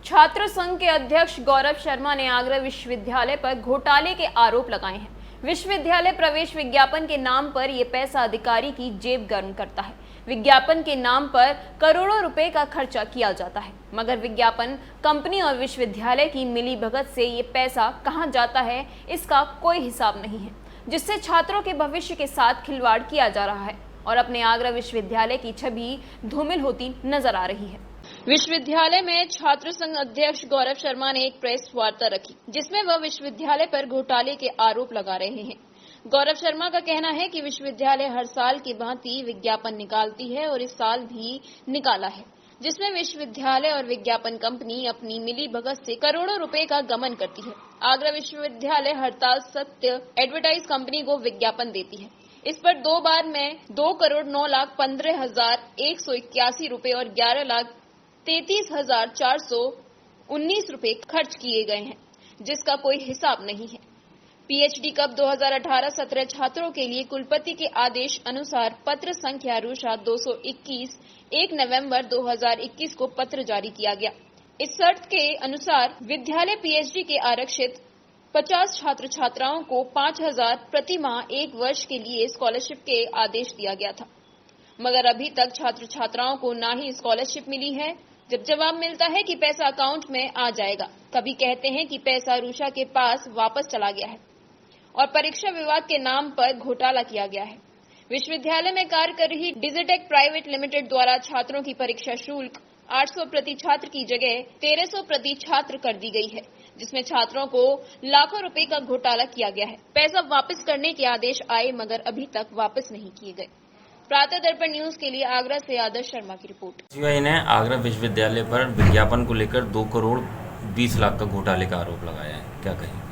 छात्र संघ के अध्यक्ष गौरव शर्मा ने आगरा विश्वविद्यालय पर घोटाले के आरोप लगाए हैं। विश्वविद्यालय प्रवेश विज्ञापन के नाम पर यह पैसा अधिकारी की जेब गर्म करता है। विज्ञापन के नाम पर करोड़ों रुपए का खर्चा किया जाता है, मगर विज्ञापन कंपनी और विश्वविद्यालय की मिलीभगत से ये पैसा कहां जाता है, इसका कोई हिसाब नहीं है, जिससे छात्रों के भविष्य के साथ खिलवाड़ किया जा रहा है और अपने आगरा विश्वविद्यालय की छवि धूमिल होती नजर आ रही है। विश्वविद्यालय में छात्र संघ अध्यक्ष गौरव शर्मा ने एक प्रेस वार्ता रखी, जिसमें वह विश्वविद्यालय पर घोटाले के आरोप लगा रहे हैं। गौरव शर्मा का कहना है कि विश्वविद्यालय हर साल की भांति विज्ञापन निकालती है और इस साल भी निकाला है, जिसमें विश्वविद्यालय और विज्ञापन कंपनी अपनी मिलीभगत से करोड़ों रुपए का गमन करती है। आगरा विश्वविद्यालय हड़ताल सत्य एडवर्टाइज कंपनी को विज्ञापन देती है। इस पर 2 बार में 2,09,15,181 रुपए और 11,33,419 रुपए खर्च किए गए हैं, जिसका कोई हिसाब नहीं है। पीएचडी कप 2018-17 छात्रों के लिए कुलपति के आदेश अनुसार पत्र संख्या रूषा 221 1 नवंबर 2021 को पत्र जारी किया गया। इस शर्त के अनुसार विद्यालय पीएचडी के आरक्षित 50 छात्र छात्राओं को 5,000 प्रति माह 1 वर्ष के लिए स्कॉलरशिप के आदेश दिया गया था, मगर अभी तक छात्र छात्राओं को ना ही स्कॉलरशिप मिली है। जब जवाब मिलता है कि पैसा अकाउंट में आ जाएगा, कभी कहते हैं कि पैसा रूषा के पास वापस चला गया है और परीक्षा विभाग के नाम पर घोटाला किया गया है। विश्वविद्यालय में कार्य कर रही डिजिटेक प्राइवेट लिमिटेड द्वारा छात्रों की परीक्षा शुल्क 800 प्रति छात्र की जगह 1300 प्रति छात्र कर दी गई है, जिसमें छात्रों को लाखों रुपए का घोटाला किया गया है। पैसा वापस करने के आदेश आए, मगर अभी तक वापस नहीं किए गए। प्रातः दर्पण न्यूज के लिए आगरा से आदर्श शर्मा की रिपोर्ट। सीबीआई ने आगरा विश्वविद्यालय पर विज्ञापन को लेकर 2 करोड़ 20 लाख का घोटाले का आरोप लगाया है, क्या कहेंगे?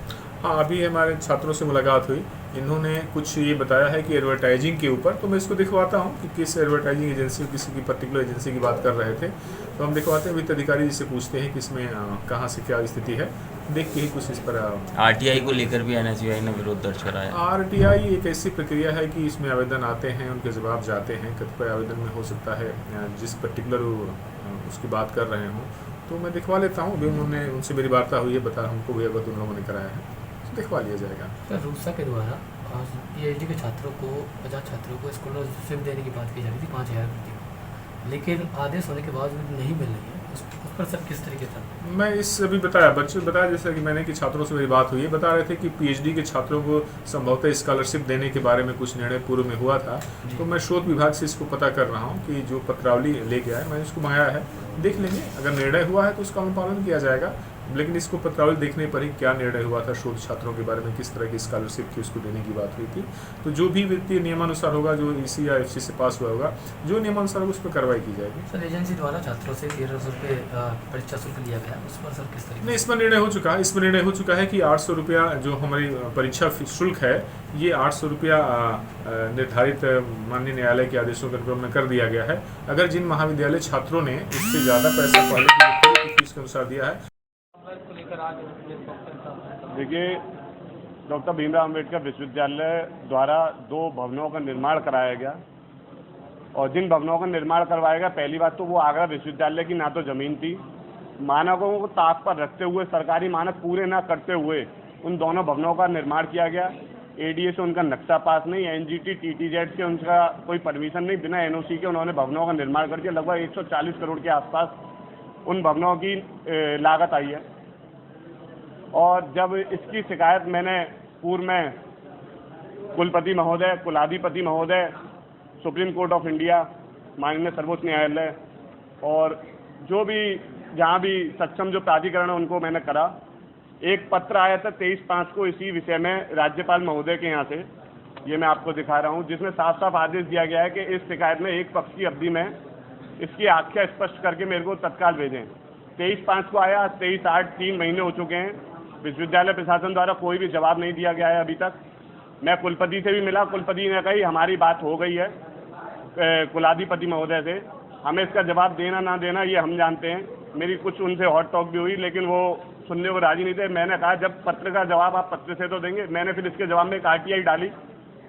हाँ, अभी हमारे छात्रों से मुलाकात हुई। इन्होंने कुछ ये बताया है कि एडवर्टाइजिंग के ऊपर, तो मैं इसको दिखवाता हूँ कि किस एडवर्टाइजिंग एजेंसी, किसी की पर्टिकुलर एजेंसी की बात कर रहे थे, तो हम दिखवाते हैं। वित्त अधिकारी जी से पूछते हैं कि इसमें कहाँ से क्या स्थिति है, देख के ही कुछ इस पर। आरटीआई को लेकर भी एनएसयूआई ने विरोध दर्ज कराया। आरटीआई एक ऐसी प्रक्रिया है कि इसमें आवेदन आते हैं, उनके जवाब जाते हैं। कतिपय आवेदन में हो सकता है जिस पर्टिकुलर उसकी बात कर रहे हों, तो मैं दिखवा लेता हूँ। अभी उन्होंने उनसे मेरी वार्ता हुई है, बता हमको भी अवगत उन लोगों ने कराया है, दिखवा लिया जाएगा। तो रूसा के द्वारा पीएचडी के छात्रों को 50 छात्रों को स्कॉलरशिप देने की बात की जा रही थी 5,000 रुपये, लेकिन आदेश होने के बावजूद नहीं मिल रही है। उस पर सर किस तरीके से? मैं इस अभी बच्चे बताया जैसा कि मैंने कि छात्रों से मेरी बात हुई है, बता रहे थे कि पीएचडी के छात्रों को संभवतः स्कॉलरशिप देने के बारे में कुछ निर्णय पूर्व में हुआ था, तो मैं शोध विभाग से इसको पता कर रहा हूँ कि जो पत्रावली लेके आए, मैंने इसको मंगाया है, देख लेंगे। अगर निर्णय हुआ है तो उसका अनुपालन किया जाएगा, लेकिन इसको पत्रावली देखने पर ही क्या निर्णय हुआ था, शोध छात्रों के बारे में किस तरह की स्कॉलरशिप थी, उसको देने की बात हुई थी। तो जो भी वित्तीय नियमानुसार होगा, जो ईसी या एफसी से पास हुआ होगा, जो नियमानुसार उस पर कार्रवाई की जाएगी। सर, एजेंसी द्वारा छात्रों से 1300 रुपये परीक्षा शुल्क लिया गया, उस पर सर किस तरीके? नहीं, इसमें निर्णय हो चुका है। इसमें निर्णय हो चुका है कि 800 रुपया जो हमारी परीक्षा शुल्क है, ये 800 रुपया निर्धारित माननीय न्यायालय के आदेशों के अनुक्रम में कर दिया गया है। अगर जिन महाविद्यालय छात्रों ने इससे ज़्यादा पैसा पहले की फीस के अनुसार दिया है। देखिए, डॉक्टर भीमराव अम्बेडकर विश्वविद्यालय द्वारा 2 भवनों का निर्माण कराया गया, और जिन भवनों का निर्माण करवाया गया, पहली बात तो वो आगरा विश्वविद्यालय की ना तो ज़मीन थी। मानकों को ताक पर रखते हुए, सरकारी मानक पूरे ना करते हुए उन दोनों भवनों का निर्माण किया गया। एडीए से उनका नक्शा पास नहीं, एनजीटी टीटीजेड से उनका कोई परमिशन नहीं, बिना एनओसी के उन्होंने भवनों का निर्माण कर दिया। लगभग 140 करोड़ के आसपास उन भवनों की लागत आई है। और जब इसकी शिकायत मैंने पूर्व में कुलपति महोदय, कुलाधिपति महोदय, सुप्रीम कोर्ट ऑफ इंडिया, माननीय सर्वोच्च न्यायालय और जो भी जहाँ भी सक्षम जो प्राधिकरण है उनको मैंने करा, एक पत्र आया था 23/5 को इसी विषय में राज्यपाल महोदय के यहाँ से, ये मैं आपको दिखा रहा हूँ, जिसमें साफ साफ आदेश दिया गया है कि इस शिकायत में 1 पक्ष की अवधि में इसकी आख्या स्पष्ट करके मेरे को तत्काल भेजें। 23/5 को आया, 23/8 3 महीने हो चुके हैं। विश्वविद्यालय प्रशासन द्वारा कोई भी जवाब नहीं दिया गया है अभी तक। मैं कुलपति से भी मिला, कुलपति ने कही हमारी बात हो गई है कुलाधिपति महोदय से, हमें इसका जवाब देना ना देना ये हम जानते हैं। मेरी कुछ उनसे हॉट टॉक भी हुई, लेकिन वो सुनने को राजी नहीं थे। मैंने कहा जब पत्र का जवाब आप पत्र से तो देंगे। मैंने फिर इसके जवाब में एक आरटीआई डाली,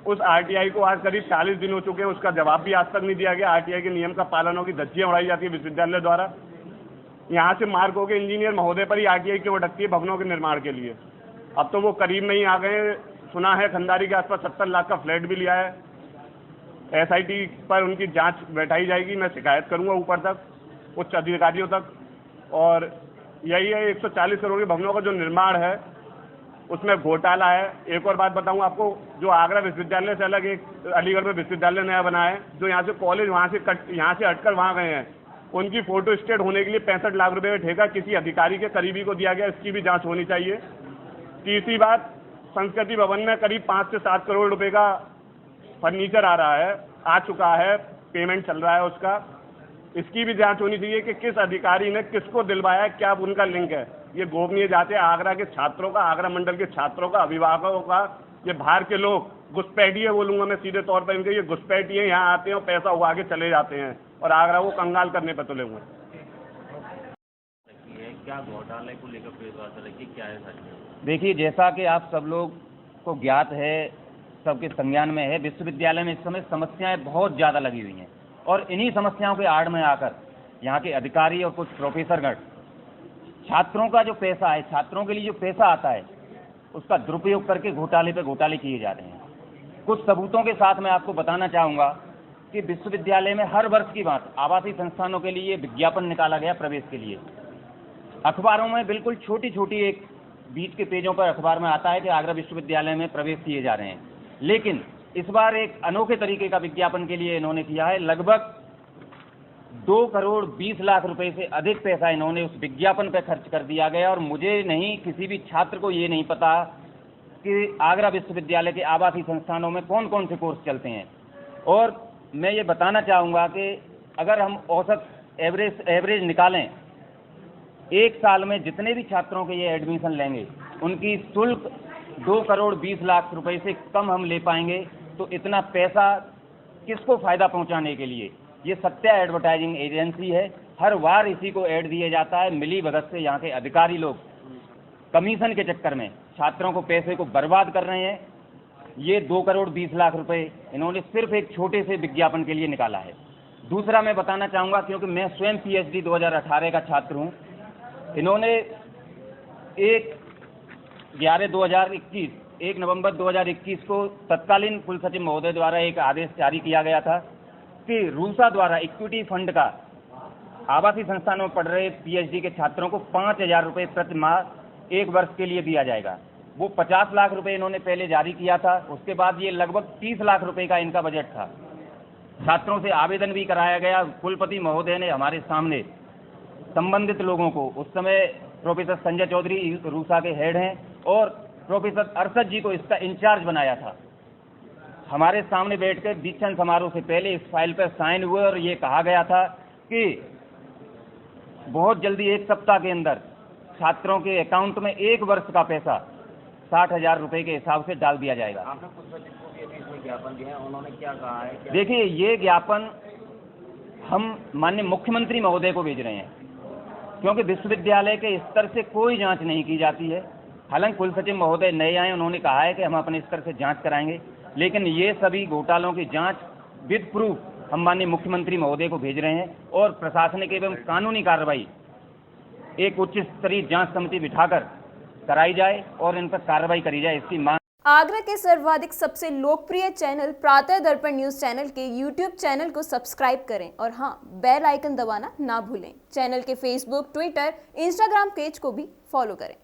उस आरटीआई को आज करीब 40 दिन हो चुके हैं, उसका जवाब भी आज तक नहीं दिया गया। आरटीआई के नियम का पालन हो की धज्जियां उड़ाई जाती है विश्वविद्यालय द्वारा। यहाँ से मार्ग होकर इंजीनियर महोदय पर ही आरटीआई क्यों अटकती है भवनों के निर्माण के लिए? अब तो वो करीब में ही आ गए। सुना है खंडारी के आसपास 70 लाख का फ्लैट भी लिया है। एसआईटी पर उनकी जांच बैठाई जाएगी। मैं शिकायत करूंगा ऊपर तक, उच्च अधिकारियों तक। और यही है, 140 करोड़ के भवनों का जो निर्माण है उसमें घोटाला है। एक और बात बताऊं आपको, जो आगरा विश्वविद्यालय से अलग एक अलीगढ़ में विश्वविद्यालय नया बना है, जो यहाँ से कॉलेज यहाँ से हटकर वहाँ गए हैं, उनकी फोटो स्टेट होने के लिए 65 लाख रुपए का ठेका किसी अधिकारी के करीबी को दिया गया। इसकी भी जांच होनी चाहिए। तीसरी बात, संस्कृति भवन में करीब 5 से 7 करोड़ रुपए का फर्नीचर आ रहा है, आ चुका है, पेमेंट चल रहा है उसका। इसकी भी जांच होनी चाहिए कि किस अधिकारी ने किसको दिलवाया, क्या उनका लिंक है। ये गोपनीय जांच है आगरा के छात्रों का, आगरा मंडल के छात्रों का, अभिभावकों का। ये बाहर के लोग घुसपैठिए बोलूंगा मैं सीधे तौर पर इनके, ये घुसपैठिए यहाँ आते हैं और पैसा उगा के चले जाते हैं और आगरा को कंगाल करने पर तुले हुए हैं। क्या घोटाले को लेकर क्या है सच? देखिए, जैसा कि आप सब लोग को ज्ञात है, सबके संज्ञान में है, विश्वविद्यालय में इस समय समस्याएं बहुत ज़्यादा लगी हुई हैं और इन्हीं समस्याओं के आड़ में आकर यहाँ के अधिकारी और कुछ प्रोफेसरगण छात्रों का जो पैसा है, छात्रों के लिए जो पैसा आता है, उसका दुरुपयोग करके घोटाले पे घोटाले किए जा रहे हैं। कुछ सबूतों के साथ मैं आपको बताना चाहूँगा कि विश्वविद्यालय में हर वर्ष की बात आवासीय संस्थानों के लिए विज्ञापन निकाला गया प्रवेश के लिए। अखबारों में बिल्कुल छोटी छोटी एक बीच के पेजों पर अखबार में आता है कि आगरा विश्वविद्यालय में प्रवेश किए जा रहे हैं, लेकिन इस बार एक अनोखे तरीके का विज्ञापन के लिए इन्होंने किया है। लगभग 2 करोड़ 20 लाख रुपए से अधिक पैसा इन्होंने उस विज्ञापन पर खर्च कर दिया गया और मुझे नहीं, किसी भी छात्र को ये नहीं पता कि आगरा विश्वविद्यालय के आवासीय संस्थानों में कौन कौन से कोर्स चलते हैं। और मैं ये बताना चाहूँगा कि अगर हम औसत एवरेज निकालें, एक साल में जितने भी छात्रों के ये एडमिशन लेंगे उनकी शुल्क 2 करोड़ 20 लाख रुपए से कम हम ले पाएंगे। तो इतना पैसा किसको फ़ायदा पहुंचाने के लिए? ये सत्या एडवर्टाइजिंग एजेंसी है, हर बार इसी को ऐड दिया जाता है। मिली भगत से यहाँ के अधिकारी लोग कमीशन के चक्कर में छात्रों को पैसे को बर्बाद कर रहे हैं। ये 2 करोड़ 20 लाख रुपए इन्होंने सिर्फ एक छोटे से विज्ञापन के लिए निकाला है। दूसरा मैं बताना चाहूँगा, क्योंकि मैं स्वयं PhD 2018 का छात्र हूँ, इन्होंने 1 नवंबर 2021 को तत्कालीन कुल सचिव महोदय द्वारा एक आदेश जारी किया गया था कि रूसा द्वारा इक्विटी फंड का आवासीय संस्थानों में पढ़ रहे PhD के छात्रों को 5,000 रुपये प्रति माह 1 वर्ष के लिए दिया जाएगा। वो 50 लाख रुपए इन्होंने पहले जारी किया था। उसके बाद ये लगभग 30 लाख रुपए का इनका बजट था। छात्रों से आवेदन भी कराया गया। कुलपति महोदय ने हमारे सामने संबंधित लोगों को, उस समय प्रोफेसर संजय चौधरी रूसा के हेड हैं और प्रोफेसर अरशद जी को इसका इंचार्ज बनाया था। हमारे सामने बैठकर दीक्षांत समारोह से पहले इस फाइल पर साइन हुए और ये कहा गया था कि बहुत जल्दी 1 सप्ताह के अंदर छात्रों के अकाउंट में 1 वर्ष का पैसा 60,000 रुपए के हिसाब से डाल दिया जाएगा। आपने कुछ सचिव को भी इसमें ज्ञापन दिया है, उन्होंने क्या कहा है? देखिए, ये ज्ञापन हम माननीय मुख्यमंत्री महोदय को भेज रहे हैं, क्योंकि विश्वविद्यालय के स्तर से कोई जांच नहीं की जाती है। हालांकि कुल सचिव महोदय नए आए, उन्होंने कहा है कि हम अपने स्तर से जांच कराएंगे, लेकिन ये सभी घोटालों की जांच विद प्रूफ हम माननीय मुख्यमंत्री महोदय को भेज रहे हैं और प्रशासनिक एवं कानूनी कार्रवाई एक उच्च स्तरीय जांच समिति बिठाकर कराई जाए और इन पर कार्रवाई करी जाए, इसकी मांग। आगरा के सर्वाधिक सबसे लोकप्रिय चैनल प्रातः दर्पण न्यूज चैनल के YouTube चैनल को सब्सक्राइब करें और हाँ, बेल आइकन दबाना ना भूलें। चैनल के Facebook, Twitter, Instagram पेज को भी फॉलो करें।